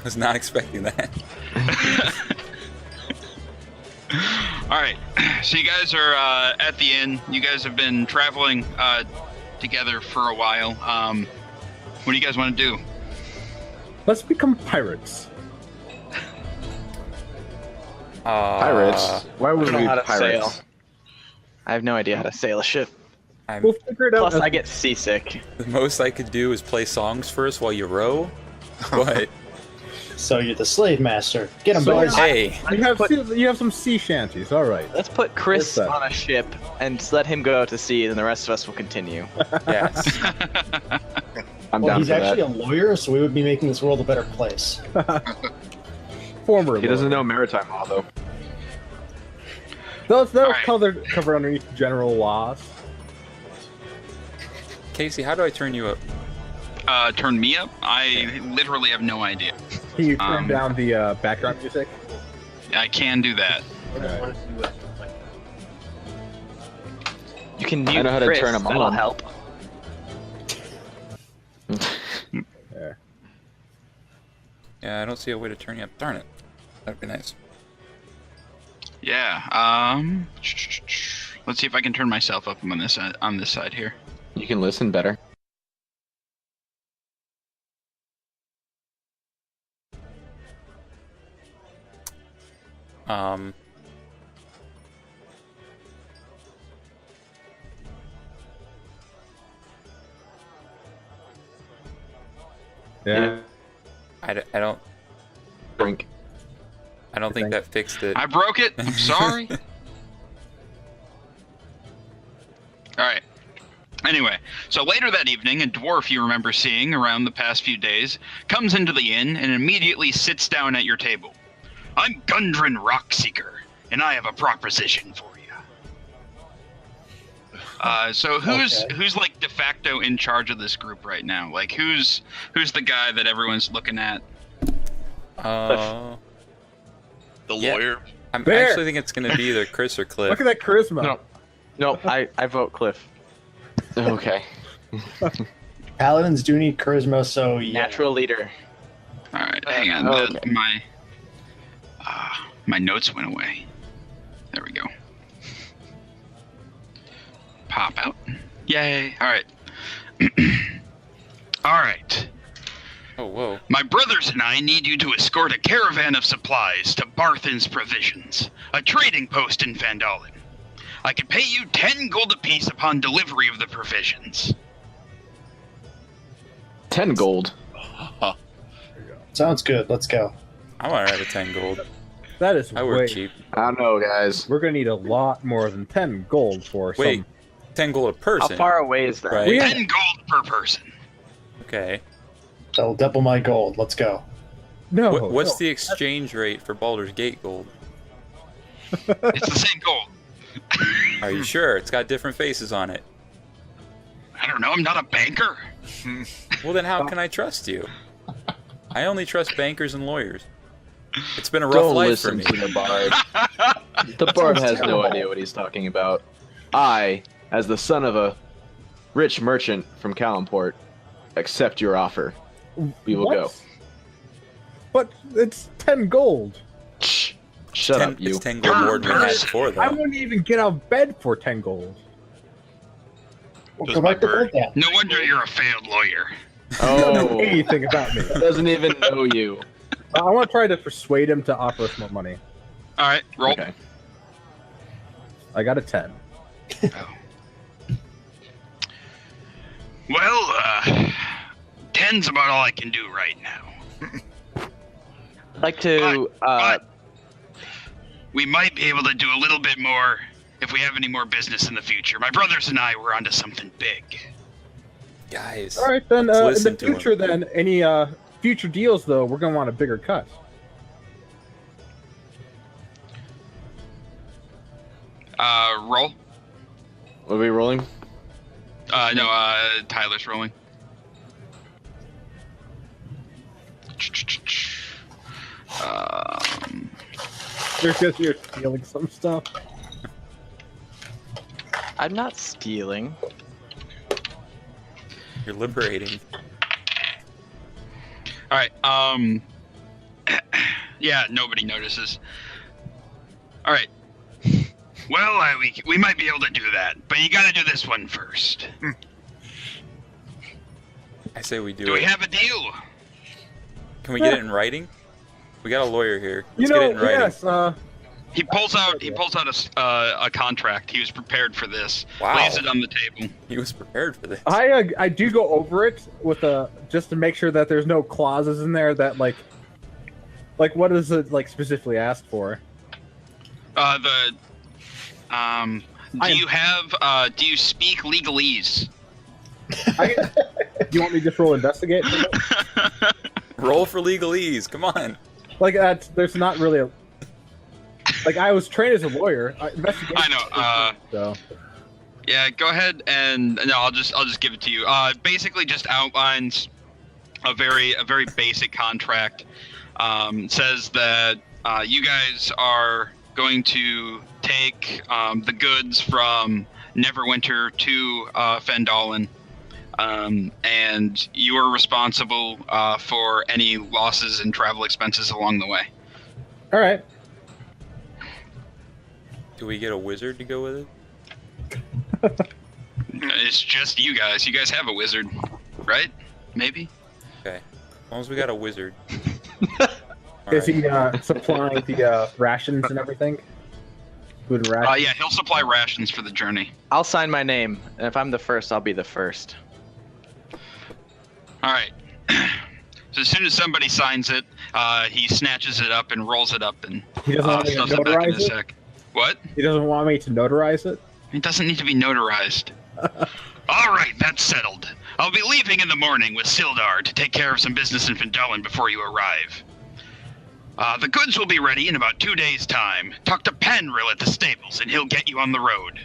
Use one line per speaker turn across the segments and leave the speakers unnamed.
Was not expecting that.
Alright, so you guys are at the inn. You guys have been traveling together for a while. What do you guys want to do?
Let's become pirates.
Pirates? Why would
I don't
we
know how
be
to
pirates?
sail. I have no idea how to sail a ship.
We'll figure it out.
Plus, I get seasick.
The most I could do is play songs first while you row. But
So you're the slave master. Get him,
So-
boys.
hey,
You have some sea shanties. All right.
Let's put Chris
What's that?
on a ship and let him go out to sea, and the rest of us will continue.
yes.
I'm
Well,
down
he's
for
actually
that.
a lawyer, so we would be making this world a better place.
Former.
He doesn't know maritime law, though.
Those
Alright.
cover underneath general laws.
Casey, how do I turn you up?
Turn me up? I literally have no idea.
Can you turn down the background music?
I can do that.
Alright.
You can mute
I know how to
Chris,
turn 'em
that'll
on.
help.
There.
Yeah, I don't see a way to turn you up. Darn it. That'd be nice.
Yeah. Let's see if I can turn myself up on this side here.
You can listen better.
Yeah.
I don't
Drink.
think that fixed it.
I broke it. I'm sorry. Alright. Anyway, so later that evening, a dwarf you remember seeing around the past few days comes into the inn and immediately sits down at your table. I'm Gundren Rockseeker, and I have a proposition for you. So who's like de facto in charge of this group right now? Like who's the guy that everyone's looking at?
Uh,
The
Yeah.
lawyer.
I
There.
actually think it's gonna be either Chris or Cliff.
Look at that charisma.
No. No, I vote Cliff.
Okay.
Paladins do need charisma, so yeah.
Natural leader.
All right, hang on.
Okay.
My notes went away. There we go. Pop out. Yay! All right. All right.
Oh, whoa.
My brothers and I need you to escort a caravan of supplies to Barthen's Provisions, a trading post in Vandalen. I can pay you 10 gold apiece upon delivery of the provisions.
10 gold.
Sounds good. Let's go.
I'm alright at 10 gold.
That is
I
way.
work cheap.
I don't know, guys.
We're gonna need a lot more than 10 gold for
Wait,
some.
10 gold a
How
person.
far away is that?
Right.
We-
10 gold per person.
Okay.
That'll double my gold. Let's go.
No.
What's
no.
the exchange rate for Baldur's Gate gold?
It's the same gold.
Are you sure? It's got different faces on it.
I don't know. I'm not a banker.
Well, then how can I trust you? I only trust bankers and lawyers. It's been a rough
Don't
life for
listen
me.
to the bard. The bard has no idea what he's talking about. I, as the son of a rich merchant from Calimport, accept your offer. We will
What?
go.
But it's 10 gold.
Shh. Shut up, you.
It's 10 gold more than we had before,
I
though.
wouldn't even get out of bed for 10 gold.
We'll
Does
go
my
back to
bird-
gold then.
No wonder you're a failed lawyer.
You don't know
Oh,
anything about me.
doesn't even know you.
I want to try to persuade him to offer us more money.
All right, roll.
Okay.
I got a 10.
Well, 10's about all I can do right now.
I'd like to.
But we might be able to do a little bit more if we have any more business in the future. My brothers and I were onto something big.
Guys.
All right, then.
let's
In
listen
the
to him.
future, then, any future deals, though, we're gonna want a bigger cut.
Roll.
Are we rolling?
No, Tyler's rolling.
Because you're stealing some stuff.
I'm not stealing.
You're liberating.
All right. Yeah, nobody notices. All right. Well, we might be able to do that, but you got to do this one first.
I say we do
Do
it.
we have a deal?
Can we get it in writing? We got a lawyer here.
You
Let's
know,
get it in writing.
yes.
He pulls out a contract. He was prepared for this.
Wow.
Lays it on the table.
He was prepared for this.
I do go over it with just to make sure that there's no clauses in there that like what does it like specifically ask for?
Do you speak legalese?
Do you want me to just roll investigate?
Roll for legalese. Come on.
Like there's not really a like I was trained as a lawyer. Investigation.
I know.
So
Yeah, go ahead and no, I'll just give it to you. Basically, just outlines a very basic contract. Says that you guys are going to take the goods from Neverwinter to Fandolin, and you are responsible for any losses and travel expenses along the way.
all right.
Do we get a wizard to go with it?
It's just you guys. You guys have a wizard, right? Maybe.
Okay. As long as we got a wizard.
Is he supplying the rations and everything? Food and rations.
Yeah, he'll supply rations for the journey.
I'll sign my name, and if I'm the first, I'll be the first.
All right. So as soon as somebody signs it, he snatches it up and rolls it up and
He doesn't want me to
stuffs it back in
notarize
his
it?
sack. What?
He doesn't want me to notarize it.
It doesn't need to be notarized. All right, that's settled. I'll be leaving in the morning with Sildar to take care of some business in Fandolin before you arrive. The goods will be ready in about 2 days' time. Talk to Penril at the stables, and he'll get you on the road.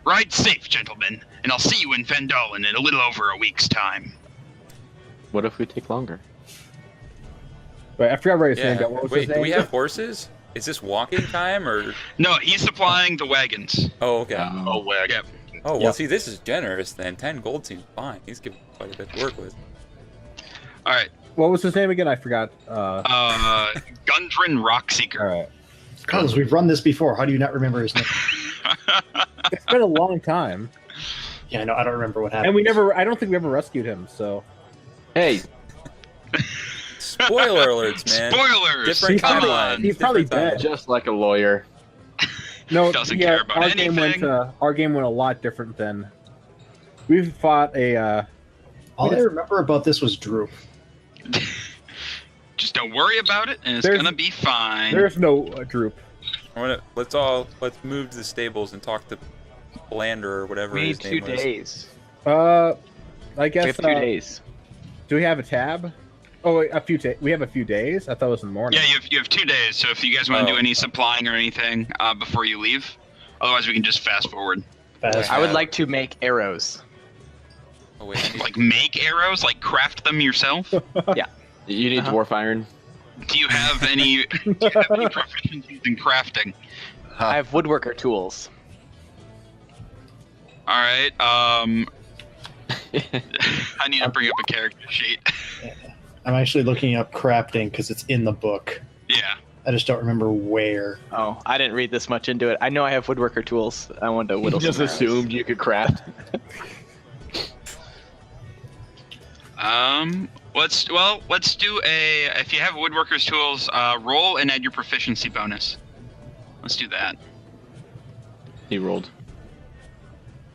Ride safe, gentlemen, and I'll see you in Fandolin in a little over a week's time.
What if we take longer?
Wait, I forgot what his name.
Yeah.
What was
Wait,
his name?
do we have horses? Is this walking time or?
No, he's supplying the wagons.
Oh, okay.
Wagon. Yep.
Oh, well,
Yep.
see, this is generous then. 10 gold seems fine. He's giving quite a bit to work with.
All right.
What was his name again? I forgot.
Gundren Rockseeker.
All right.
Carlos, we've run this before. How do you not remember his name?
It's been a long time,
Yeah, I know. I don't remember what happened.
and we never. I don't think we ever rescued him. So
Hey,
Spoiler alerts, man.
Spoilers!
Different
Come
timeline.
on.
He's probably
Different
dead.
just like a lawyer.
no,
Doesn't
yeah,
care about
our game went.
anything.
Our game went a lot different than. We've fought a.
All I remember about this was Droop.
Just don't worry about it, and it's
There's-
gonna be fine.
There's no droop.
Let's move to the stables and talk to Blander or whatever
We need
his
2
name was.
days.
I
We
guess.
have 2 days.
Do we have a tab? Oh, wait, we have a few days. I thought it was in the morning.
Yeah, you have 2 days, so if you guys want to
Oh.
do any supplying or anything before you leave, otherwise we can just fast forward.
Fast.
I would like to make arrows.
Oh, wait.
Like make arrows, like craft them yourself.
You need
Uh-huh.
dwarf iron.
Do you have any proficiencies in crafting?
I have woodworker tools.
All right. I need to bring up a character sheet.
I'm actually looking up crafting because it's in the book.
Yeah.
I just don't remember where.
Oh, I didn't read this much into it. I know I have woodworker tools. I wanted to whittle
Just
some arrows.
assumed you could craft.
Let's do a. If you have woodworker's tools, roll and add your proficiency bonus. Let's do that.
He rolled.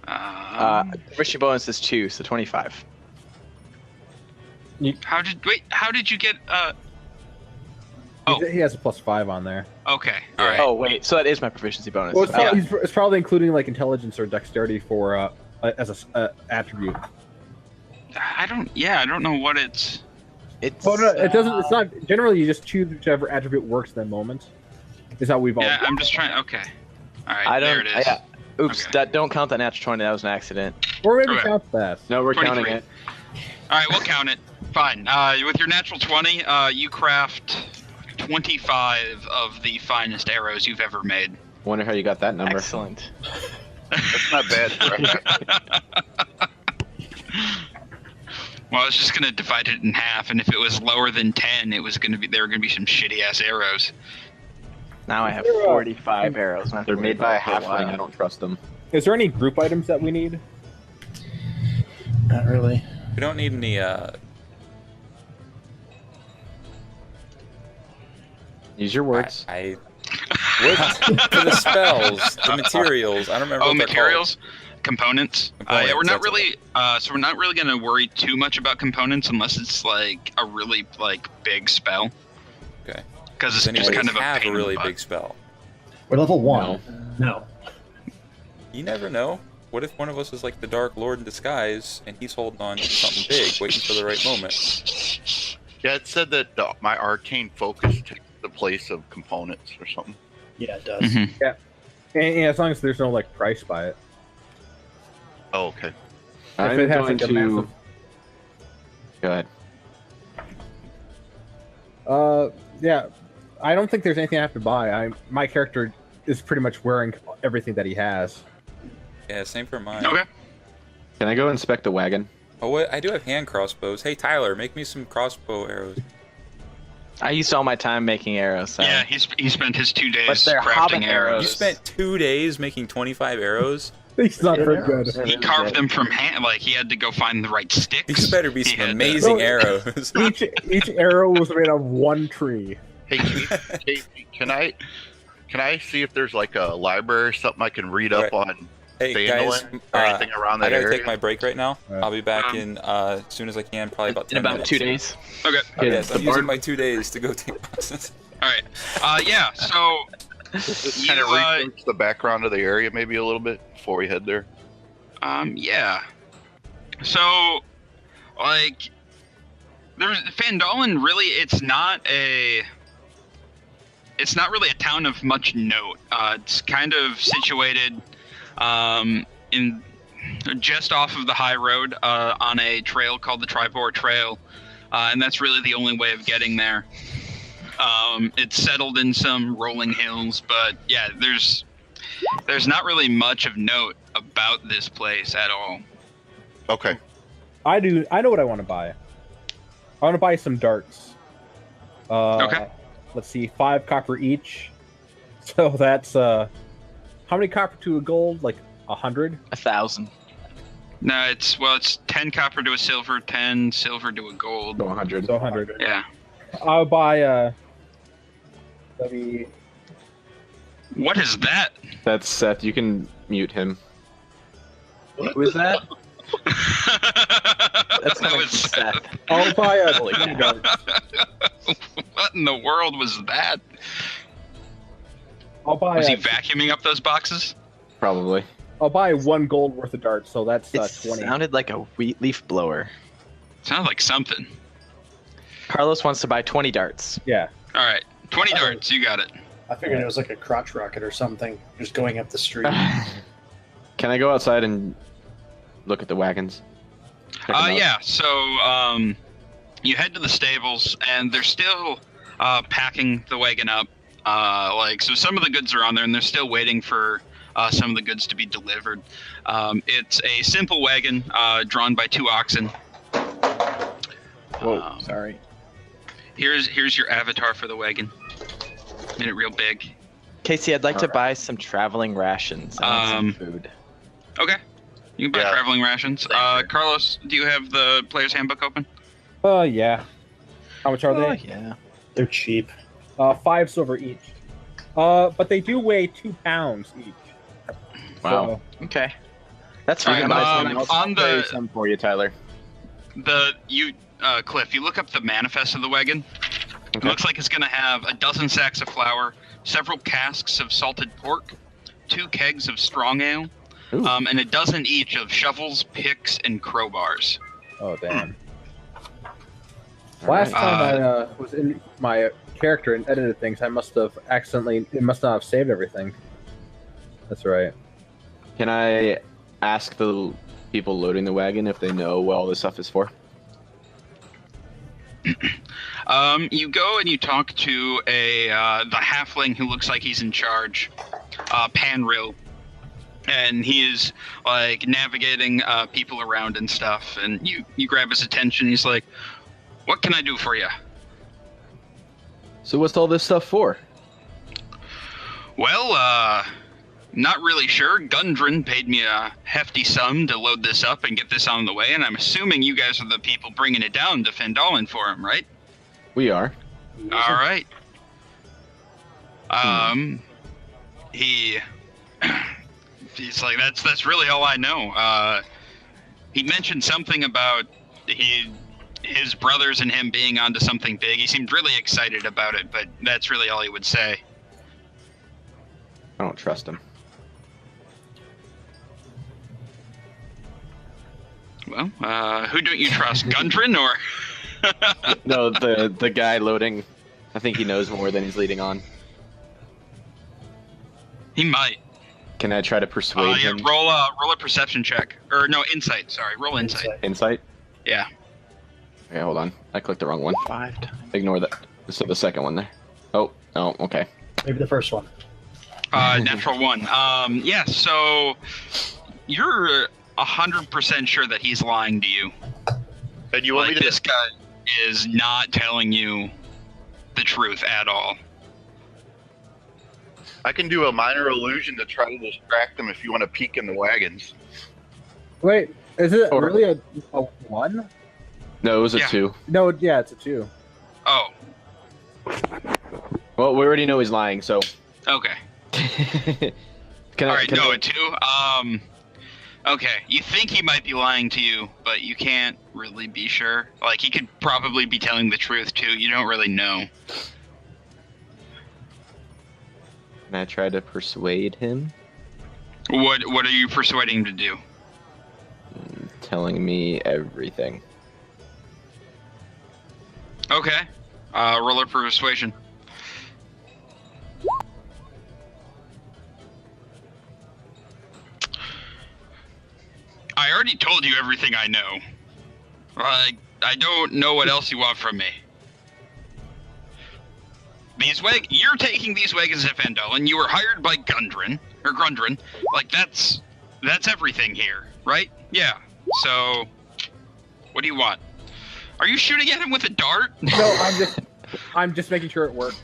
Proficiency bonus is 2, so 25.
How did you get? Oh.
He has a +5 on there.
Okay. All right.
Oh, wait, so that is my proficiency bonus.
Well, it's
Okay.
probably, it's probably including like intelligence or dexterity for as a attribute.
I don't know what it's.
It's,
Oh no, it doesn't. It's not. Generally, you just choose whichever attribute works in that moment. Is how we've all.
Yeah, I'm just trying. Okay. All right.
I
there
don't.
it is.
Yeah. Oops,
Okay.
don't count that natural 20. That was an accident.
Or maybe
Okay.
count that.
No, we're
23.
counting it.
All right, we'll count it. Fine. With your natural 20, you craft 25 of the finest arrows you've ever made.
Wonder how you got that number.
Excellent.
That's not bad.
Well, I was just gonna divide it in half, and if it was lower than 10, there were gonna be some shitty ass arrows.
Now I have 45 arrows.
They're made by a halfling. I don't trust them.
Is there any group items that we need?
Not really.
We don't need any.
Use your words.
What? For the spells, the materials. I don't remember.
Oh,
what they're
materials, components.
Components,
Yeah, we're not
that's
really. So we're not really gonna worry too much about components unless it's like a really big spell.
Okay.
Because it's
Does
just
anybody
kind of a
have
pain
a
in the
really
butt.
big spell?
We're level 1. No.
You never know. What if one of us is like the Dark Lord in disguise, and he's holding on to something big, waiting for the right moment?
Yeah, it said that my arcane focus took the place of components or something.
Yeah, it does.
Mm-hmm.
And as long as there's no like price by it.
Oh, okay.
I'm
it has,
going
like, a
to.
massive-
Go ahead.
Yeah. I don't think there's anything I have to buy. My character is pretty much wearing everything that he has.
Yeah, same for mine.
Okay.
Can I go inspect the wagon?
Oh, what? I do have hand crossbows. Hey, Tyler, make me some crossbow arrows.
I used all my time making arrows. So.
Yeah, he spent his 2 days
But they're
crafting
hobbit
arrows.
You spent 2 days making 25 arrows?
He's not very good.
He carved them from hand. Like he had to go find the right sticks.
These better be
He
some
had to-
amazing
No.
arrows.
Each arrow was made of one tree.
Hey, can I see if there's like a library or something I can read up
Right.
on
Hey,
Phandalin
guys,
or anything around
I
that
gotta
area?
take my break right now.
Right.
I'll be back in as soon as I can, probably about 10
In about
minutes.
2 days.
Okay.
Yes,
the
I'm using
bard-
my 2 days to go take lessons.
All right. Yeah. So
Just kind of
you,
research the background of the area maybe a little bit before we head there.
yeah. So, like, there's Phandalin. Really, it's not really a town of much note. It's kind of situated in just off of the high road on a trail called the Tribor Trail, and that's really the only way of getting there. It's settled in some rolling hills, but yeah, there's not really much of note about this place at all.
Okay.
I know what I want to buy. I want to buy some darts.
Okay.
Let's see, 5 copper each. So that's how many copper to a gold? Like 100?
1,000.
No, it's 10 copper to a silver, 10 silver to a gold.
Go 100.
So 100.
Yeah.
I'll buy maybe
What is that?
That's Seth. You can mute him.
Who is that? That's
That
not
was
Seth.
I'll buy a
Holy
20
cow.
darts.
What in the world was that?
I'll buy
Was he vacuuming up those boxes?
Probably.
I'll buy 1 gold worth of darts, so that's
It
20.
sounded like a wheat leaf blower.
Sounds like something.
Carlos wants to buy 20 darts.
Yeah.
All right, 20 darts. You got it.
I figured it was like a crotch rocket or something, just going up the street.
Can I go outside and look at the wagons? Check 'em out?
Yeah. So you head to the stables, and they're still packing the wagon up. So some of the goods are on there, and they're still waiting for some of the goods to be delivered. It's a simple wagon drawn by 2 oxen.
Whoa, sorry.
Here's your avatar for the wagon. Made it real big.
Casey, I'd like to buy some traveling rations. I want some food.
Okay. You can buy
Yeah.
traveling rations.
Thank you.
Carlos, do you have the player's handbook open?
Yeah. How much are
Oh,
they?
yeah.
They're cheap.
5 silver each. But they do weigh 2 pounds each.
Wow.
Okay. That's
All
fine.
right,
I'll
on
carry
the
some for you, Tyler.
Cliff, you look up the manifest of the wagon. It
Okay.
looks like it's going to have a dozen sacks of flour, several casks of salted pork, 2 kegs of strong ale,
Ooh.
and a dozen each of shovels, picks, and crowbars.
Oh, damn.
All
Last
right.
time I was in my character and edited things, I must have it must not have saved everything. That's right.
Can I ask the people loading the wagon if they know what all this stuff is for?
You go and you talk to the halfling who looks like he's in charge, Panril. and he is like navigating people around and stuff. And you grab his attention. He's like, "What can I do for you?"
So what's all this stuff for?
Well, not really sure. Gundren paid me a hefty sum to load this up and get this on the way, and I'm assuming you guys are the people bringing it down to Fandolin for him, right?
We are.
All right. He's like, that's really all I know. He mentioned something about his brothers and him being onto something big. He seemed really excited about it, but that's really all he would say.
I don't trust him.
Well, who don't you trust, Gundren or?
No, the guy loading. I think he knows more than he's leading on.
He might.
Can I try to persuade him?
Roll a perception check, or no, insight. Sorry, roll insight.
Insight?
Yeah.
Okay, hold on. I clicked the wrong one.
5 times.
Ignore that. So the second one there. Oh, okay.
Maybe the first one.
Natural 1. Yeah. So you're 100% sure that he's lying to you.
And you want me to
This guy is not telling you the truth at all.
I can do a minor illusion to try to distract them if you want to peek in the wagons.
Wait, is it
Or-
really a 1?
No, it was a
Yeah.
2.
No, yeah, it's a 2.
Oh,
Well, we already know he's lying, so.
okay.
Can
All
I?
right,
Can
no,
I-
a 2. Okay, you think he might be lying to you, but you can't really be sure. Like, he could probably be telling the truth too. You don't really know.
Can I try to persuade him?
What are you persuading him to do?
Telling me everything.
Okay. Roll a persuasion. I already told you everything I know. Like, I don't know what else you want from me. You're taking these wagons to Fandolin. You were hired by Grundren. Like, that's everything here, right? Yeah. So, what do you want? Are you shooting at him with a dart?
No, I'm just making sure it works.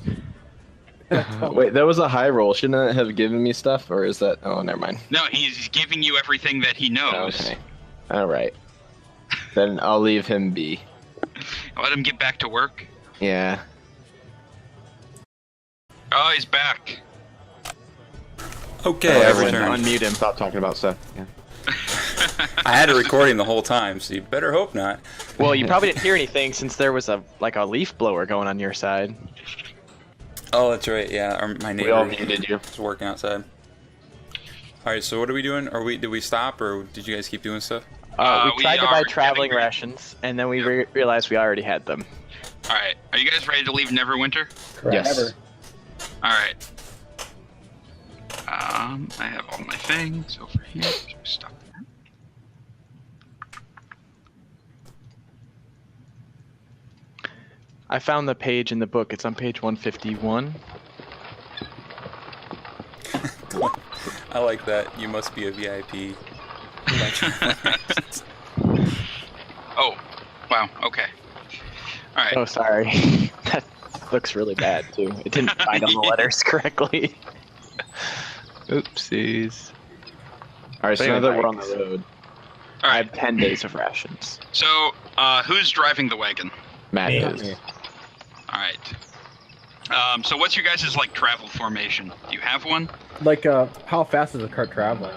Wait, that was a high roll. Shouldn't it have given me stuff, or is that? Oh, never mind.
No, he's giving you everything that he knows.
Okay. All right. Then I'll leave him be.
Let him get back to work.
Yeah.
Oh, he's back.
Okay, I
everyone
returned.
unmute him. Stop talking about stuff. Yeah.
I had a recording the whole time, so you better hope not.
Well, you probably didn't hear anything since there was a leaf blower going on your side.
Oh, that's right. Yeah, my
We all
neighbor
muted you.
was working outside. All right, so what are we doing? Did we stop, or did you guys keep doing stuff?
We
We
tried to buy
are
traveling
getting ready.
rations, and then we realized we already had them.
All right, are you guys ready to leave Neverwinter?
Yes.
Never.
All right. I have all my things over here. So stop that.
I found the page in the book. It's on page 151.
I like that. You must be a VIP.
Oh, wow. Okay. All right.
Oh, sorry. That looks really bad, too. It didn't find all the letters correctly. Oopsies.
All right. So now that we're on the road,
All
I
right.
have 10 days of rations.
So, who's driving the wagon?
Matt
Me.
is.
All right. So what's your guys' like travel formation? Do you have one?
Like, how fast is the cart traveling?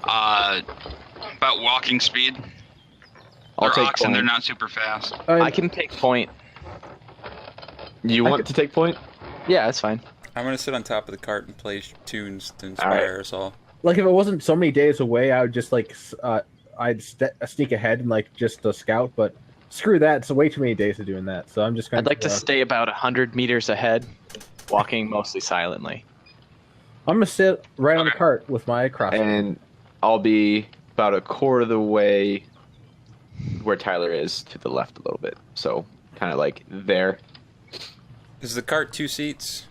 About walking speed.
I'll
They're
take
oxen. They're
point.
not super fast.
I can take point.
You want to take point?
Yeah, that's fine.
I'm gonna sit on top of the cart and play tunes to
All
inspire us all.
Like, if it wasn't so many days away, I would just like, I'd sneak ahead and like just scout. But screw that; it's way too many days of doing that. So I'm just gonna.
I'd like to stay about 100 meters ahead, walking mostly silently.
I'm gonna sit right on the
Okay.
cart with my crossbow.
And I'll be about a quarter of the way where Tyler is, to the left a little bit. So kind of like there.
Is the cart 2 seats?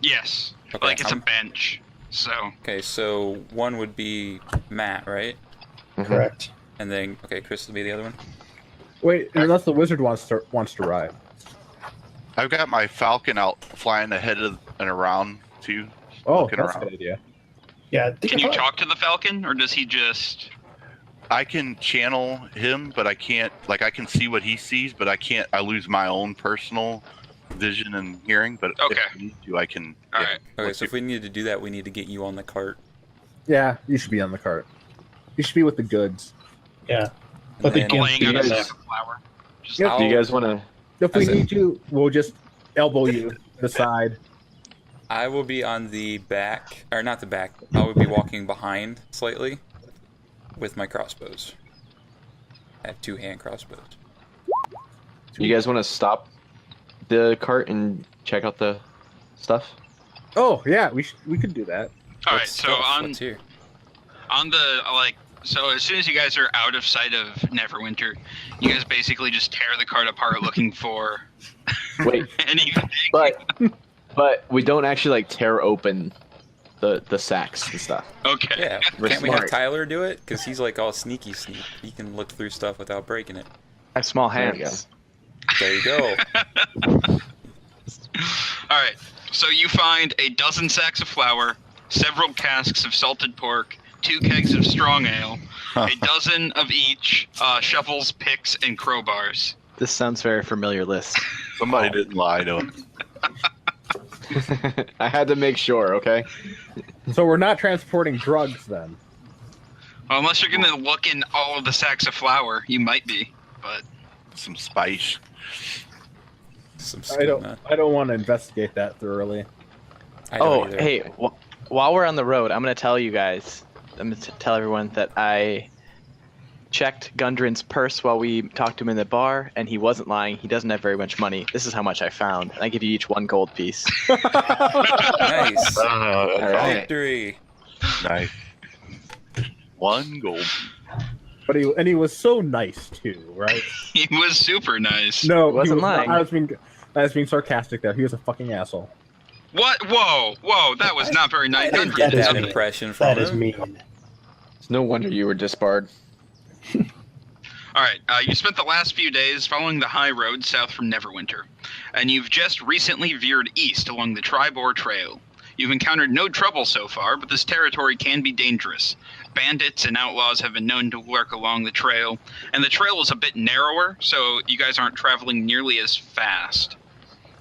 Yes.
Okay,
Like it's a
I'm-
bench. So
Okay, so one would be Matt, right?
Correct.
And then Chris will be the other one.
Wait, unless the wizard wants to ride.
I've got my falcon out flying ahead of and around too.
Oh,
Looking
that's a
around.
good idea.
Yeah. I think
can
I
you
thought-
talk to the Falcon, or does he just?
I can channel him, but I can't. Like I can see what he sees, but I can't. I lose my own personal vision and hearing. But
Okay.
if I need to, I can.
All
yeah.
right.
Okay, so if we need to do that, we need to get you on the cart.
Yeah, you should be on the cart. You should be with the goods.
Yeah. But the
And
gimp
Laying out a
is-
sack of flour. Just
Yep.
Do you guys want to?
If we
That's it.
need to, we'll just elbow you to the side.
I will be on the back, or not the back. I will be walking behind slightly with my crossbows. I have 2-hand crossbows.
You guys want to stop the cart and check out the stuff?
Oh yeah, we could do that.
all right.
What's
So
stuff?
on
What's here?
the so as soon as you guys are out of sight of Neverwinter, you guys basically just tear the cart apart looking for
Wait,
anything.
but we don't actually like tear open the sacks and stuff.
Okay.
Yeah,
We're
can't we have
smart.
Tyler do it? Because he's like all sneaky. He can look through stuff without breaking it.
I have small
There you
hands.
There you go.
All right. So you find a dozen sacks of flour, several casks of salted pork, 2 kegs of strong ale, a dozen of each, shovels, picks, and crowbars.
This sounds very familiar list.
Somebody didn't lie to him.
I had to make sure. Okay.
So we're not transporting drugs then.
Well, unless you're gonna look in all of the sacks of flour, you might be. But
Some spice.
Some
I
schema.
don't want to investigate that thoroughly.
I don't
Oh,
either.
hey, while we're on the road, I'm going to tell you guys, I'm going to tell everyone that I checked Gundren's purse while we talked to him in the bar, and he wasn't lying. He doesn't have very much money. This is how much I found. And I give you each 1 gold piece.
Nice.
All right.
Victory.
Nice. 1 gold.
But he was so nice too, right?
he was super nice.
No,
He wasn't
he was,
lying.
I was being sarcastic there. He was a fucking asshole.
What? Whoa! That was not very nice.
I didn't get
That is
that
mean.
impression from
That is
him.
mean.
It's no wonder you were disbarred.
All right, you spent the last few days following the high road south from Neverwinter, and you've just recently veered east along the Tribor Trail. You've encountered no trouble so far, but this territory can be dangerous. Bandits and outlaws have been known to lurk along the trail, and the trail is a bit narrower, so you guys aren't traveling nearly as fast.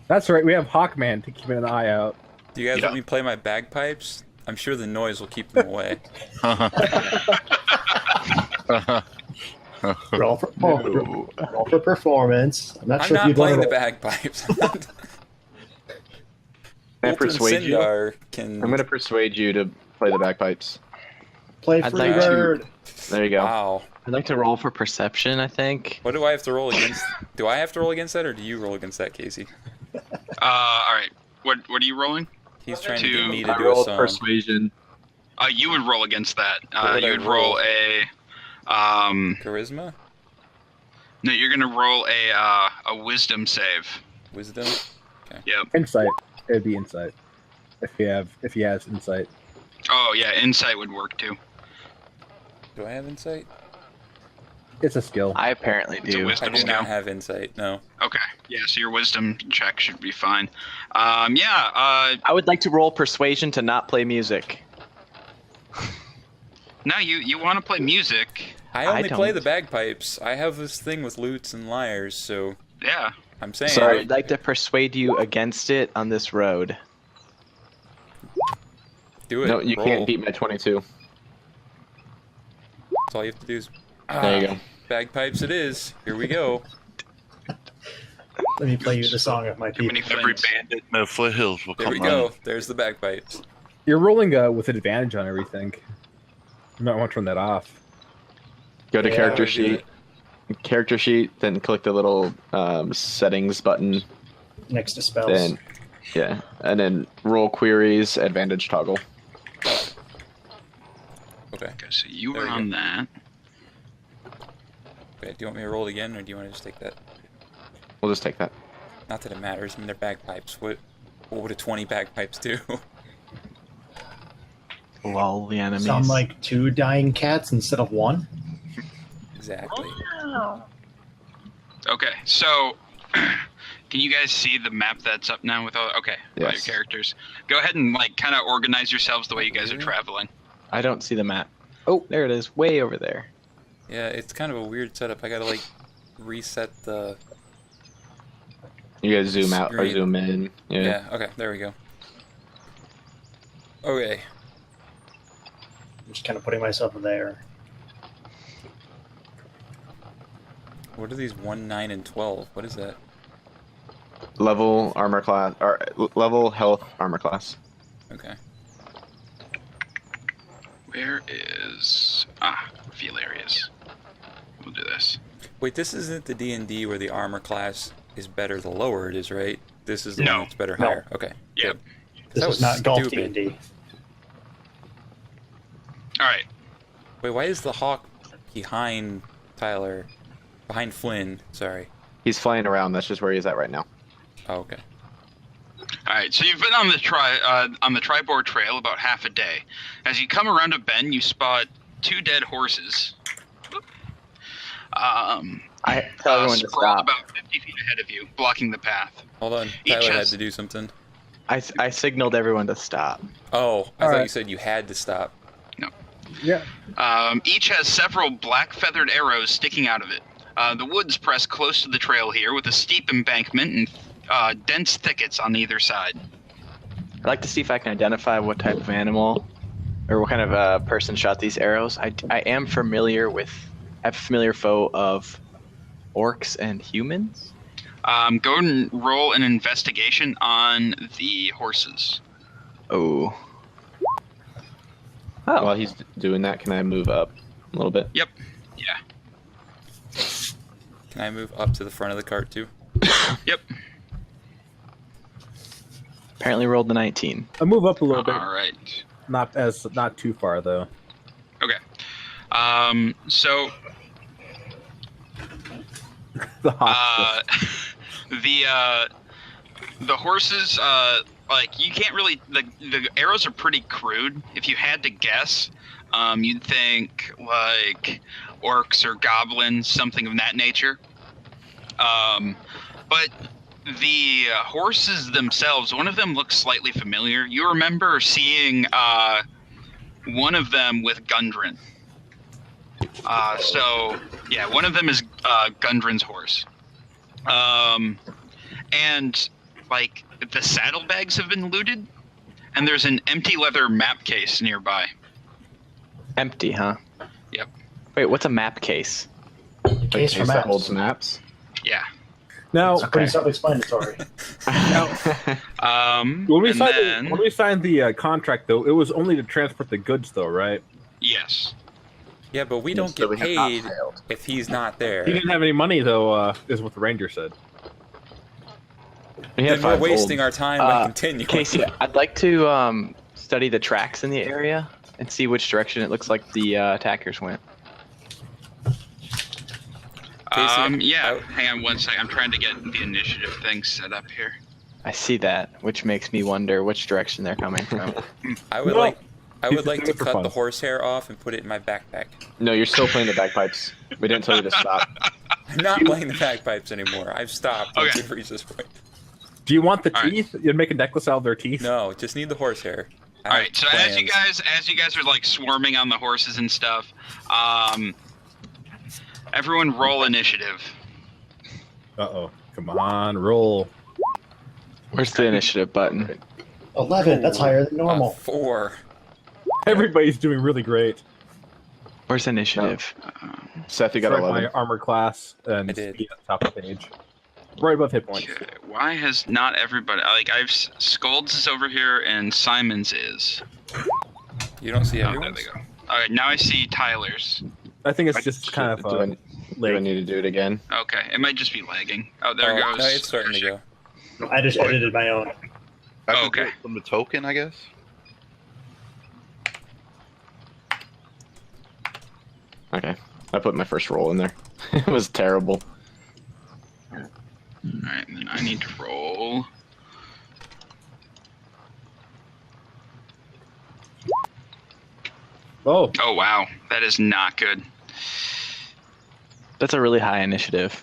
That's right. We have Hawkman to keep an eye out.
Do you guys
Yeah.
let me play my bagpipes? I'm sure the noise will keep them away.
Roll for performance. I'm not
I'm
sure if
not
you'd want
playing the
to.
bagpipes.
Can I
Bolton
persuade you?
Sindar can.
I'm going to persuade you to play the bagpipes.
Play
I'd
Free
like to-
Bird.
There you go.
Wow.
I'd like to roll for perception, I think.
What do I have to roll against? Do I have to roll against that, or do you roll against that, Casey?
All right, what are you rolling?
He's trying to
To-
get me to
I
do a
rolled
song.
persuasion.
You would roll against that.
What would I
You would
roll?
roll a.
Charisma?
No, you're gonna roll a wisdom save.
Wisdom?
Yep.
Insight. It'd be insight. If he has insight.
Oh yeah, insight would work too.
Do I have insight?
It's a skill.
I apparently
It's a
do.
I
wisdom
do
skill.
not have insight, no.
Okay. Yeah, so your wisdom check should be fine. Yeah.
I would like to roll persuasion to not play music.
Now you want to play music?
I
I
only play
don't.
the bagpipes. I have this thing with lutes and lyres, so
Yeah.
I'm saying
So I would like to persuade you against it on this road.
do it.
No, you
roll.
can't beat my 22.
That's all you have to do is
There you go.
bagpipes it is. Here we go.
Let me play you the song of my
Too many
people.
Every
friends.
bandit in the foothills will
There
come
we go.
running.
There's the bagpipes.
You're rolling with advantage on everything. You might want to turn that off.
Go to
Yeah,
character
I would do
sheet. Character sheet, then click the little settings button.
Next to spells.
Then, yeah, and then roll queries, advantage toggle.
Okay.
Okay, so you
There
were
we
on that.
Okay. Do you want me to roll it again, or do you want to just take that?
We'll just take that.
Not that it matters. I mean, they're bagpipes. What would a 20 bagpipes do?
lull the enemies.
Sound like 2 dying cats instead of 1?
Exactly.
Okay, so can you guys see the map that's up now with all all your
Yes.
characters? Go ahead and like kind of organize yourselves the way you guys are traveling.
I don't see the map. Oh, there it is, way over there.
Yeah, it's kind of a weird setup. I gotta like reset the.
You guys zoom out or
Screen.
zoom in. Yeah.
Yeah. Okay. There we go. Okay.
I'm just kind of putting myself there.
What are these 1, 9, and 12? What is that?
Level armor class or level health armor class.
Okay.
Where is field areas? We'll do this.
Wait, this isn't the D&D where the armor class is better the lower it is, right? This is the
No.
one that's better
No.
higher. Okay.
Yep.
good.
This
That
is
was
not golf
stupid.
D&D.
All right.
Wait, why is the hawk behind Tyler? Behind Flynn, sorry.
He's flying around. That's just where he's at right now.
Oh, okay.
All right, so you've been on the Tribord Trail about half a day. As you come around a bend, you spot 2 dead horses.
I tell everyone to
sprawled
stop.
about 50 feet ahead of you, blocking the path.
Hold on.
Each
Tyler had
has-
to do something.
I signaled everyone to stop.
Oh, I thought
Alright.
you said you had to stop.
Yeah.
Each has several black feathered arrows sticking out of it. The woods press close to the trail here, with a steep embankment and dense thickets on either side.
I'd like to see if I can identify what type of animal or what kind of person shot these arrows. I am familiar with a familiar foe of orcs and humans.
Go and roll an investigation on the horses.
Oh. Oh.
While he's doing that, can I move up a little bit?
Yep. Yeah.
Can I move up to the front of the cart too?
Yep.
Apparently rolled the 19.
I move up a little bit.
All right.
Not too far though.
Okay. So
The hawk.
the horses, like you can't really the arrows are pretty crude. If you had to guess, you'd think like orcs or goblins, something of that nature. But the horses themselves, one of them looks slightly familiar. You remember seeing one of them with Gundren. So yeah, one of them is Gundren's horse. And like the saddlebags have been looted, and there's an empty leather map case nearby.
Empty, huh?
Yep.
Wait, what's a map case?
Case for
Case that
maps.
holds maps.
Yeah.
Now,
It's pretty self-explanatory.
when we
and
signed
then,
the, when we signed the contract, though, it was only to transport the goods, though, right?
yes.
Yeah, but we don't
So
get
we have not
paid
failed.
if he's not there.
He didn't have any money, though. Is what the ranger said.
We had
And we're
5
wasting
gold.
our time by continuing.
Casey, I'd like to study the tracks in the area and see which direction it looks like the attackers went.
Yeah. Hang on one second. I'm trying to get the initiative thing set up here.
I see that, which makes me wonder which direction they're coming from.
I would
No.
like to
He's doing it for
cut
fun.
the horsehair off and put it in my backpack.
No, you're still playing the bagpipes. We didn't tell you to stop.
I'm not playing the bagpipes anymore. I've stopped once
Okay.
we've reached this point.
Do you want the
All right.
teeth? You'd make a necklace out of their teeth.
No, just need the horsehair. I
All
have
right. So
plans.
as you guys are like swarming on the horses and stuff, everyone roll initiative.
Uh-oh. Come on, roll.
Where's the initiative button?
11. That's higher than normal.
4.
Everybody's doing really great.
Where's initiative?
Seth, you got
Right,
11.
my armor class and
I did.
speed at the top of the page. Right above hit points.
Okay, why has not everybody like I've Scold's is over here and Simon's is.
You don't see
Oh, there
everyone's?
they go. All right, now I see Tyler's.
I think it's just kind
Do I,
of
do I
late.
need to do it again?
Okay, it might just be lagging. Oh, there it
Oh,
goes.
no, it's starting to go.
I just edited my own.
I can
Okay.
do it from the token, I guess.
Okay. I put my first roll in there. It was terrible.
All right, and then I need to roll.
Oh,
Oh wow, that is not good.
That's a really high initiative.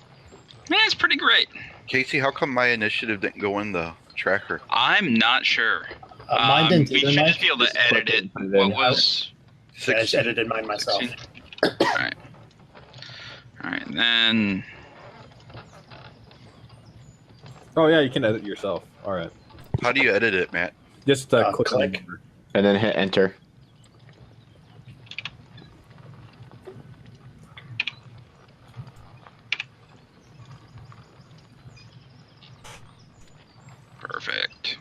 Yeah, it's pretty great.
Casey, how come my initiative didn't go in the tracker?
I'm not sure.
Mine didn't
We
either,
should
Mike.
just be able to
Just
edit
click
it.
and put it
What
in.
was
I just edited mine myself.
16? Alright. Alright, then
oh yeah, you can edit yourself. All right,
How do you edit it, Matt?
just click. on the
Click.
number.
And then hit enter.
perfect.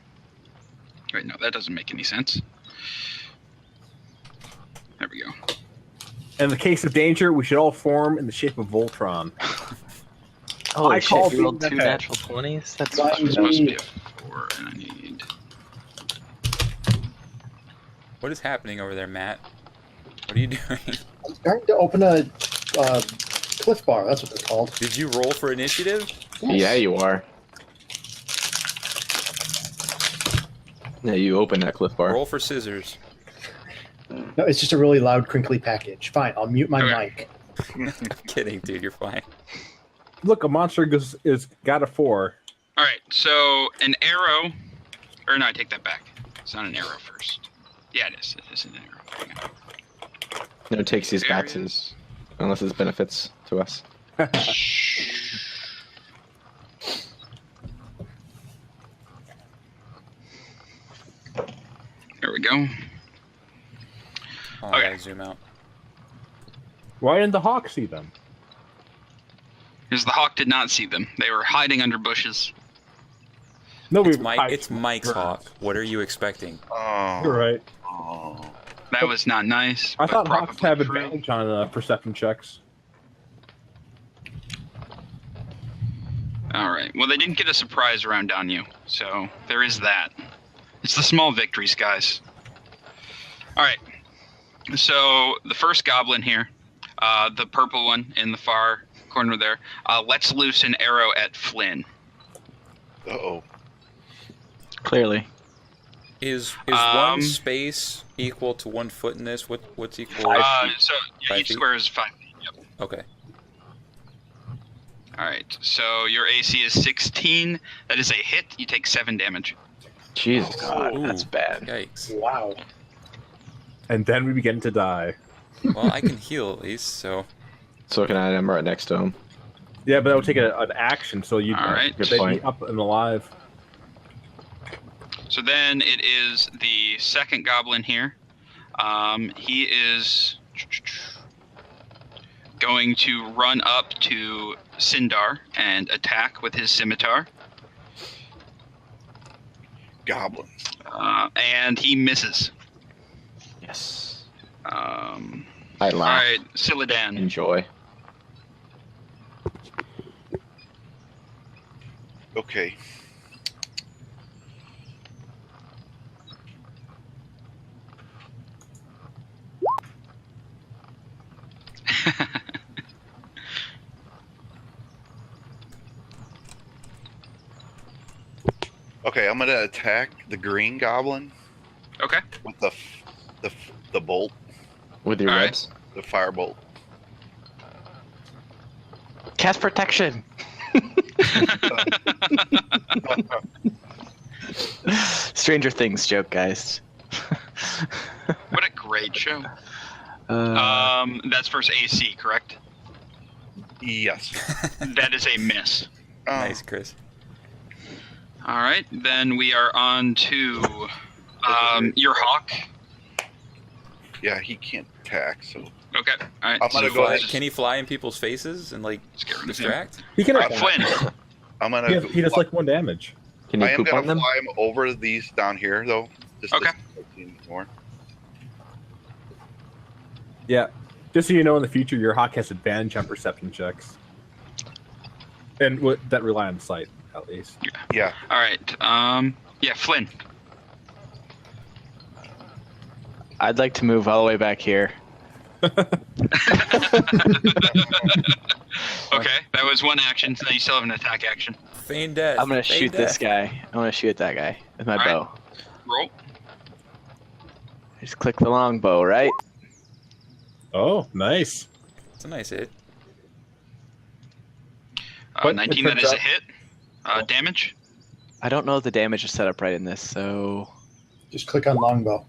Wait, no, that doesn't make any sense. There we go.
In the case of danger, we should all form in the shape of Voltron.
Holy
I
shit,
called
you rolled
being
2
the head.
natural 20s? That's
Why
It's supposed to be a 4, and I need.
What is happening over there, Matt? What are you doing?
I'm trying to open a Cliff Bar. That's what they're called.
Did you roll for initiative?
Yeah, you are. Yeah, you open that Cliff Bar.
Roll for scissors.
No, it's just a really loud, crinkly package. Fine, I'll mute my
Okay.
mic.
I'm kidding, dude. You're fine.
Look, a monster is got a 4.
Alright, so an arrow. Or no, I take that back. It's not an arrow first. Yeah, it is. It is an arrow. Okay.
No, it takes these back
Areas.
unless it's benefits to us.
There we go.
Oh,
Okay.
I gotta zoom out.
Why didn't the hawk see them?
Because the hawk did not see them. They were hiding under bushes.
Nobody.
It's Mike's hawk. What are you expecting?
Oh.
You're right.
Oh.
That was not nice.
I
but
thought hawks
probably
have
true.
advantage on perception checks.
Alright, well, they didn't get a surprise round on you, so there is that. It's the small victories, guys. Alright, so the first goblin here, the purple one in the far corner there, lets loose an arrow at Flynn.
Uh-oh.
clearly.
Is
Um,
one space equal to 1 foot in this? What's equal?
So, yeah,
5
each
feet?
square is 5 feet. Yep.
Okay.
Alright, so your AC is 16. That is a hit. You take 7 damage.
Jesus.
God,
Ooh.
that's bad.
Yikes.
Wow.
And then we begin to die.
Well, I can heal at least, so
So can I? I'm right next to him.
Yeah, but that would take an action, so you'd
All right.
Good
they'd be
point.
up and alive.
So then it is the second goblin here. He is going to run up to Sindar and attack with his scimitar.
Goblins.
And he misses.
Yes.
All
I laugh.
right, Siladan.
Enjoy.
Okay. Okay, I'm gonna attack the green goblin
Okay.
with the bolt,
With your
All right.
ribs.
the firebolt.
Cast protection. Stranger Things joke, guys.
What a great show.
Uh,
That's versus AC, correct?
Yes.
That is a miss.
nice, Chris.
All right, then we are on to your hawk.
Yeah, he can't attack, so
Okay. All right.
I'm gonna go ahead.
Can he fly in people's faces and like
Scare him.
distract?
He can.
Flynn.
I'm gonna.
He does like 1 damage.
Can you
I am
poop
gonna
on them?
fly him over these down here, though. Just
Okay.
More.
Yeah. Just so you know, in the future, your hawk has advantage on perception checks, and that rely on sight at least.
Yeah.
All right. Yeah, Flynn.
I'd like to move all the way back here.
Okay, that was one action. So now you still have an attack action.
Feign death.
I'm gonna
feign
shoot this
death.
guy. I'm gonna shoot at that guy with my
All right.
bow.
Roll.
Just click the longbow, right?
Oh, nice.
It's a nice hit.
What
19, that
turns
is a
out-
hit. Damage?
I don't know if the damage is set up right in this, so
Just click on longbow.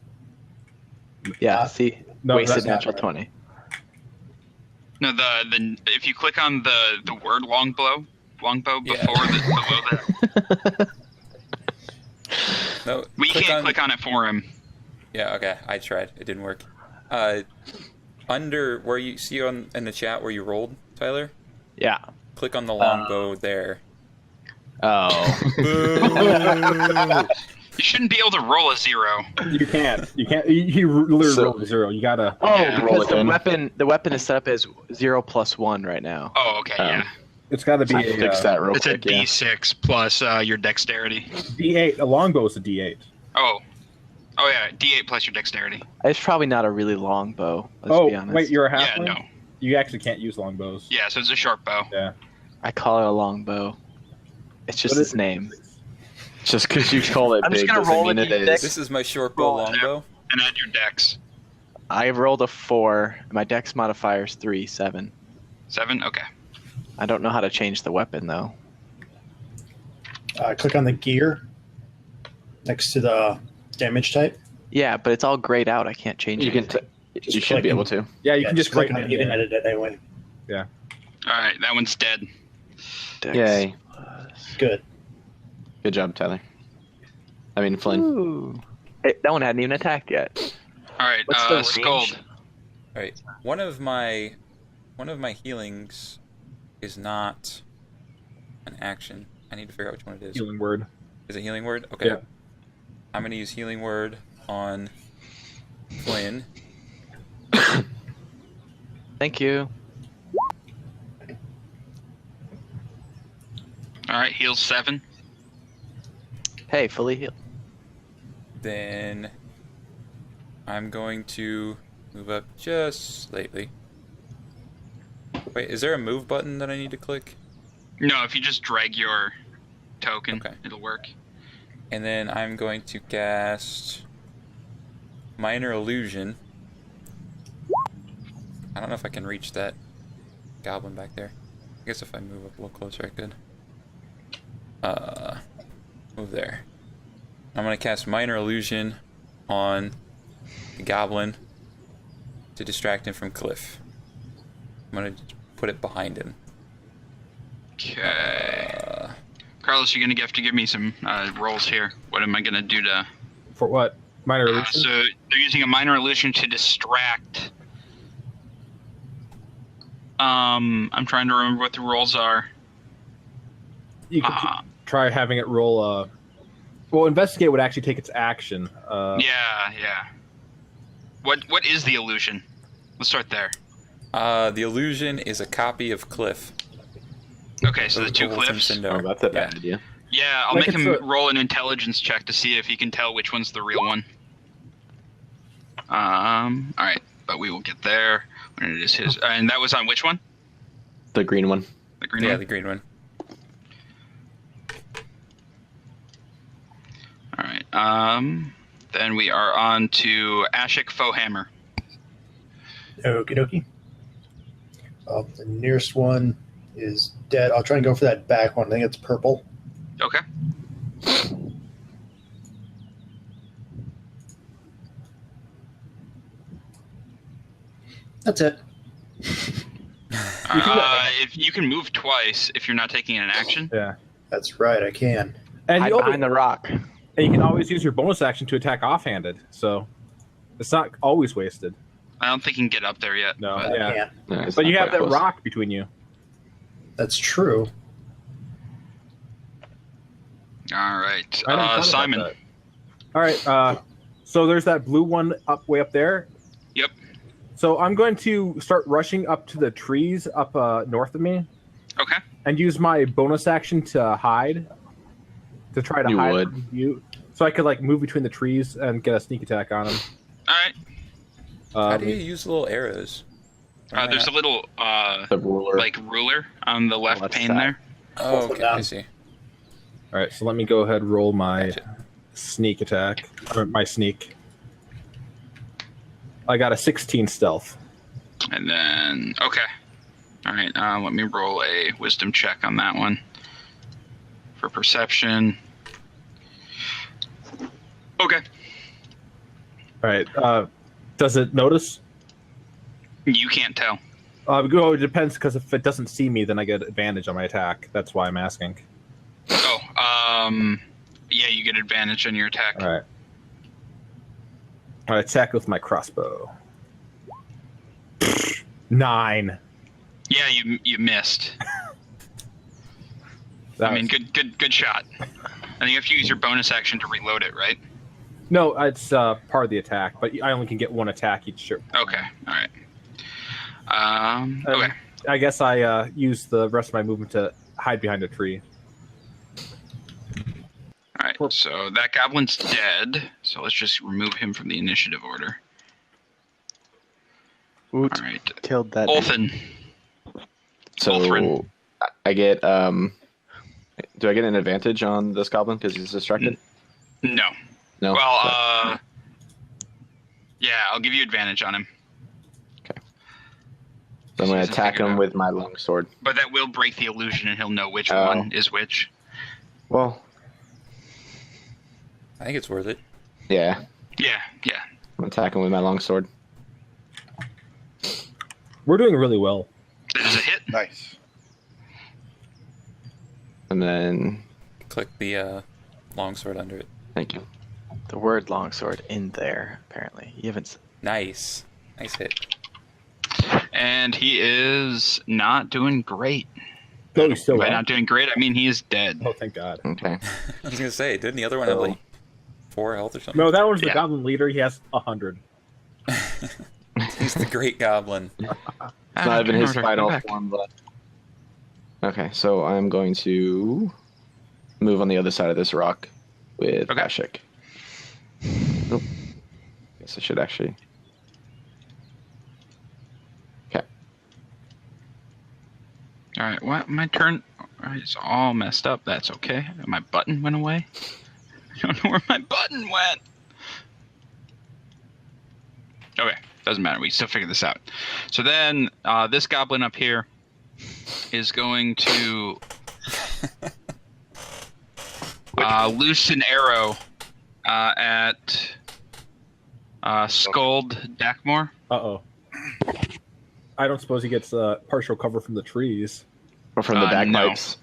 yeah.
Uh,
See,
No,
wasted
that's not
natural
right.
20.
No, the if you click on the word longbow
Yeah.
before below that,
No,
we can't click on it for him.
Yeah, okay. I tried. It didn't work. Under where you see in the chat where you rolled, Tyler,
Yeah.
click on the longbow there.
Oh.
Boo!
You shouldn't be able to roll a 0.
You can't. You can't. He literally
So-
rolled a 0. You gotta.
Oh,
Yeah.
Roll
because
it in.
the weapon is set up as 0 + 1 right now.
Oh, okay, yeah.
It's got to be
I
a
fix that real
It's a
quick. Yeah.
D6 plus your dexterity.
D8. A longbow is a D8.
Oh yeah, D8 plus your dexterity.
It's probably not a really long bow. Let's
Oh,
be honest.
wait, you're a
Yeah,
halfling?
no.
You actually can't use longbows.
Yeah, so it's a short bow.
I call it a long bow. It's just
What
its
is-
name.
Just because you call it
I'm just
big
gonna
doesn't
roll
mean
a
it
D6.
is.
This is my short bow
Roll it
longbow.
And add your dex.
I rolled a 4. My dex modifier is 3, 7.
7? Okay.
I don't know how to change the weapon though.
Click on the gear next to the damage type.
Yeah, but it's all grayed out. I can't change
You
it.
can.
Just
You should be
click
able to.
Yeah, you
Yeah,
can just
click
right
on it and edit it anyway.
Alright, that one's dead.
Dex.
Yay!
Good.
Good job, Tyler. I mean, Flynn.
Ooh. Hey, that one hadn't even attacked yet.
Alright,
What's the range?
Scold.
All right. One of my healings is not an action. I need to figure out which one it is.
healing word.
Is it healing word? Okay.
Yeah.
I'm gonna use healing word on Flynn.
Thank you.
Alright, heals 7.
Hey, fully healed.
Then I'm going to move up just slightly. Wait, is there a move button that I need to click?
No, if you just drag your token,
Okay.
it'll work.
And then I'm going to cast Minor Illusion. I don't know if I can reach that goblin back there. I guess if I move up a little closer, I could. Move there. I'm going to cast Minor Illusion on the goblin to distract him from Cliff. I'm going to put it behind him.
Okay. Carlos, you're gonna have to give me some rolls here. What am I gonna do to?
For what? Minor illusion?
So they're using a minor illusion to distract. I'm trying to remember what the rolls are.
You can try having it roll. Well, investigate would actually take its action.
Yeah. What is the illusion? Let's start there.
The illusion is a copy of Cliff.
Okay, so the two
Wolf and
cliffs.
Sindar.
Oh, that's a
Yeah.
bad idea.
Yeah, I'll
Like
make
it's
him
a-
roll an intelligence check to see if he can tell which one's the real one. All right, but we will get there when it is his. And that was on which one?
The green one.
The green
Yeah,
one.
the green one.
All right. Then we are on to Ashik Fohammer.
Okie dokie. The nearest one is dead. I'll try and go for that back one. I think it's purple.
Okay.
That's it.
If you can move twice if you're not taking an action.
Yeah.
That's right. I can.
And
Hide
you,
behind the rock.
and you can always use your bonus action to attack offhanded. So it's not always wasted.
I don't think you can get up there yet.
No.
but-
Yeah.
I can.
No, it's
But
not
you have
quite
that
close.
rock between you.
That's true.
All right.
I hadn't thought about
Simon.
that. All right. So there's that blue one way up there.
Yep.
So I'm going to start rushing up to the trees up north of me
Okay.
and use my bonus action to hide. To try to
You
hide
would.
from view. So I could like move between the trees and get a sneak attack on him.
All right.
How do you use little arrows?
There's a little
The ruler.
like ruler on the left
Left
pane
side.
there.
Oh, okay. I see.
All right, so let me go ahead and roll my
Gotcha.
sneak attack. Or my sneak. I got a 16 stealth.
And then, okay. All right, let me roll a wisdom check on that one for perception. Okay.
All right. Does it notice?
You can't tell.
It depends, because if it doesn't see me, then I get advantage on my attack. That's why I'm asking.
Oh, yeah, you get advantage on your attack.
All right. I attack with my crossbow. 9.
Yeah, you missed. I mean, good shot. I think you have to use your bonus action to reload it, right?
No, it's part of the attack, but I only can get one attack each turn.
Okay, all right. Okay.
I guess I use the rest of my movement to hide behind a tree.
All right, so that goblin's dead. So let's just remove him from the initiative order.
Oot,
All right,
killed that.
Olfin.
So
Ulthrin.
I get do I get an advantage on this goblin because he's distracted?
No.
No.
Well, yeah, I'll give you advantage on him.
So I'm going to
Doesn't
attack
figure it
him
out.
with my longsword.
But that will break the illusion, and he'll know which
Oh.
one is which.
Well,
I think it's worth it.
Yeah.
I'm attacking with my longsword.
We're doing really well.
That is a hit.
Nice.
And then,
Click the longsword under it.
thank you.
The word longsword in there, apparently. You haven't.
Nice. Nice hit.
And he is not doing great.
No, he's still
By
alive.
not doing great, I mean he is dead.
Oh, thank God.
Okay.
I was gonna say, didn't the other one have like 4 health or something?
No, that one's the
Yeah.
goblin leader. He has 100.
He's the great goblin.
It's not even his final form, but. Okay, so I'm going to move on the other side of this rock with
Okay.
Ashik. Nope. Guess I should actually. Okay.
All right, what? My turn. All right, it's all messed up. That's okay. My button went away. I don't know where my button went. Okay, doesn't matter. We still figure this out. So then, this goblin up here is going to loose an arrow at Skuld Dakmore.
Uh-oh. I don't suppose he gets partial cover from the trees.
Or from the
No.
bagpipes.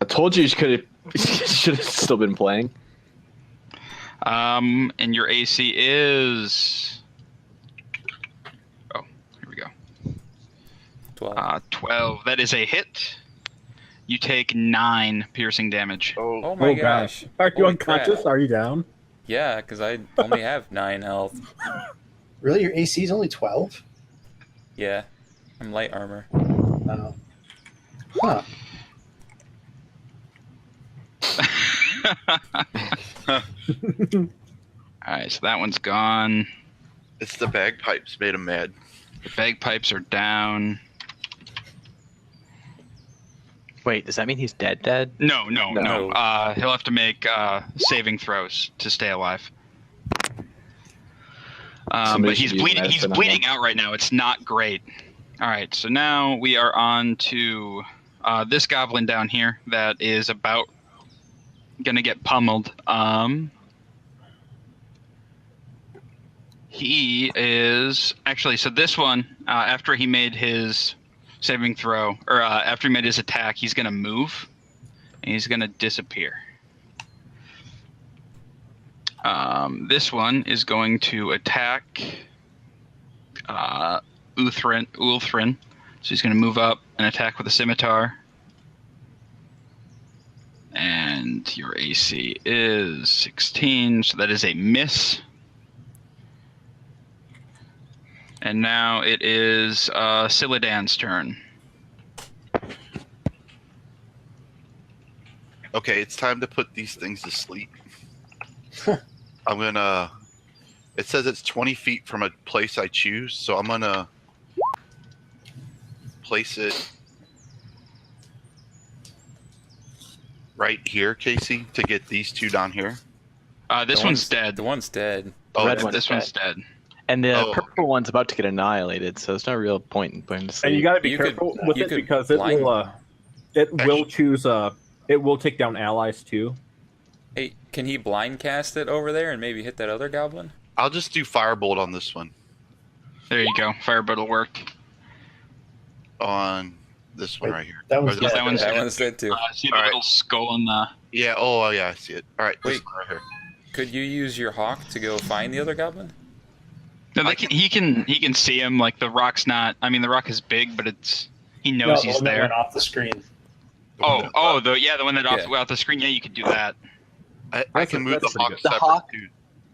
I told you should have still been playing.
And your AC is. Oh, here we go.
12.
12. That is a hit. You take 9 piercing damage.
Oh my gosh.
Are you
Holy
unconscious?
crap.
Are you down?
Yeah, because I only have 9 health.
Really, your AC is only 12?
Yeah. I'm light armor.
Oh. Huh.
Alright, so that one's gone.
It's the bagpipes made him mad.
The bagpipes are down.
Wait, does that mean he's dead?
No.
No.
He'll have to make saving throws to stay alive.
Somebody
But he's
should use
bleeding. He's
medicine on
bleeding out right now. It's not great. All right, so now we are on to this goblin down here that is about gonna get pummeled. He is actually so this one after he made his saving throw or after he made his attack, he's gonna move and he's gonna disappear. This one is going to attack Ulthrin. So he's going to move up and attack with a scimitar. And your AC is 16, so that is a miss. And now it is Siladan's turn.
Okay, it's time to put these things to sleep. I'm gonna. It says it's 20 feet from a place I choose, so I'm gonna place it right here, Casey, to get these two down here.
This one's dead.
The one's dead.
Oh,
Red
it's-
one.
This one's dead.
And the
Oh.
purple one's about to get annihilated, so there's no real point in putting him to sleep.
And you got to be
You could-
careful with
you
it
could
because it
blind-
will choose it will take down allies too.
Hey, can he blind cast it over there and maybe hit that other goblin?
I'll just do firebolt on this one.
There you go. Firebolt will work.
On this one
Wait,
right here.
that
Or
one's
this-
dead.
That one's
That one's dead too.
see the
All right.
little skull in the.
Yeah. Oh, yeah. I see it. All right. This
Wait.
one right here.
Could you use your hawk to go find the other goblin?
No, he can see him. Like the rock's not. I mean, the rock is big, but he
No,
knows
the
he's
one that
there.
went off the screen.
The one that-
The one that
Yeah.
off the screen. Yeah, you could do that.
I can move the
that's pretty
hawk
good.
The
separate
hawk-
too.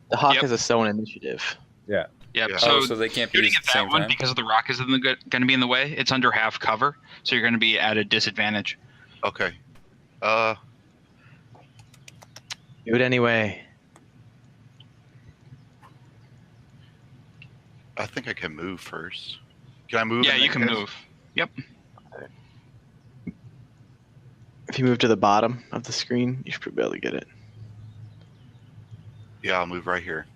The hawk
Yep.
is its own initiative.
Yep.
Yeah.
So,
So they can't be
shooting
used
at
at the
that
same
one
time?
because the rock is going to be in the way. It's under half cover, so you're going to be at a disadvantage.
Okay.
Do it anyway.
I think I can move first. Can I move?
Yeah,
and
you
then
can
cast?
move. Yep.
If you move to the bottom of the screen, you should be able to get it.
Yeah, I'll move right here.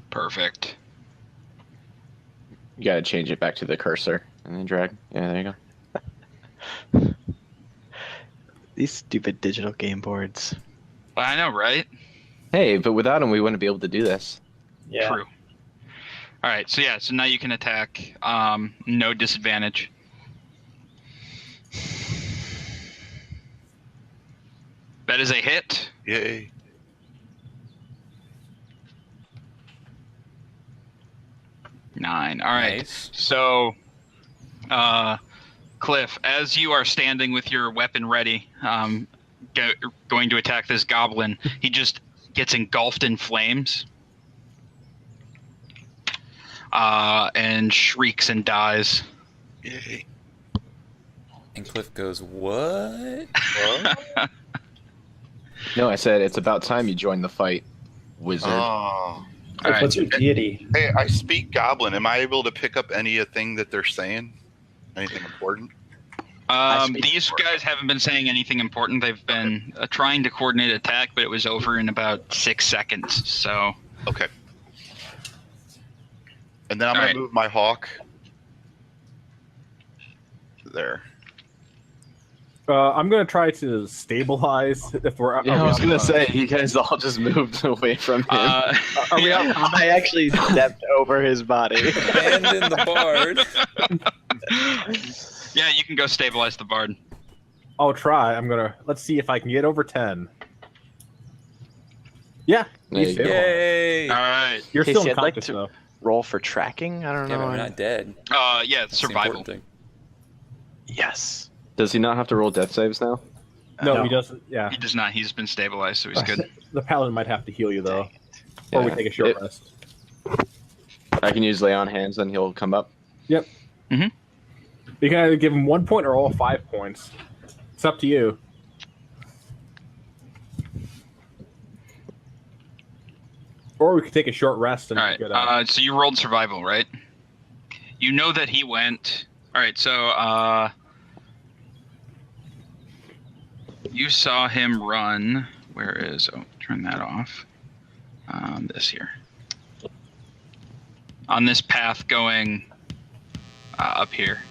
Perfect.
You gotta change it back to the cursor and then drag. Yeah, there you go.
These stupid digital game boards.
I know, right?
Hey, but without him, we wouldn't be able to do this.
Yeah.
True. All right. So yeah. So now you can attack. No disadvantage. That is a hit.
Yay.
Nine. All right.
Nice.
So, Cliff, as you are standing with your weapon ready, going to attack this goblin, he just gets engulfed in flames and shrieks and dies.
Yay.
And Cliff goes, what?
No, I said it's about time you joined the fight, wizard.
Oh.
All right.
What's your deity?
Hey, I speak Goblin. Am I able to pick up anything that they're saying? Anything important?
These guys haven't been saying anything important. They've been trying to coordinate attack, but it was over in about 6 seconds. So,
Okay. And then I'm
All
gonna
right.
move my hawk. There.
I'm gonna try to stabilize if we're.
Yeah, I was gonna
up.
say you guys all just moved away from him.
Are we up?
I actually stepped over his body.
Abandon the bard.
yeah, you can go stabilize the bard.
I'll try. Let's see if I can get over 10. Yeah,
There
you
you go.
stabilized.
Yay!
All right.
You're
Casey,
still
I'd like
unconscious
to-
though.
Roll for tracking? I don't
Yeah,
know.
but we're not dead.
Yeah,
That's the
survival.
important thing.
Yes.
Does he not have to roll death saves now?
No,
No.
he doesn't. Yeah,
He does not. He's been stabilized, so he's good.
the paladin might have to heal you though, or we
Yeah.
take a short rest.
I can use lay on hands, and he'll come up.
Yep.
Mhm.
You can either give him 1 point or all 5 points. It's up to you. Or we could take a short rest and
All right.
get
So you rolled survival, right? You know that he went. All right. So you saw him run. Where is? Oh, turn that off. This here. On this path going up here.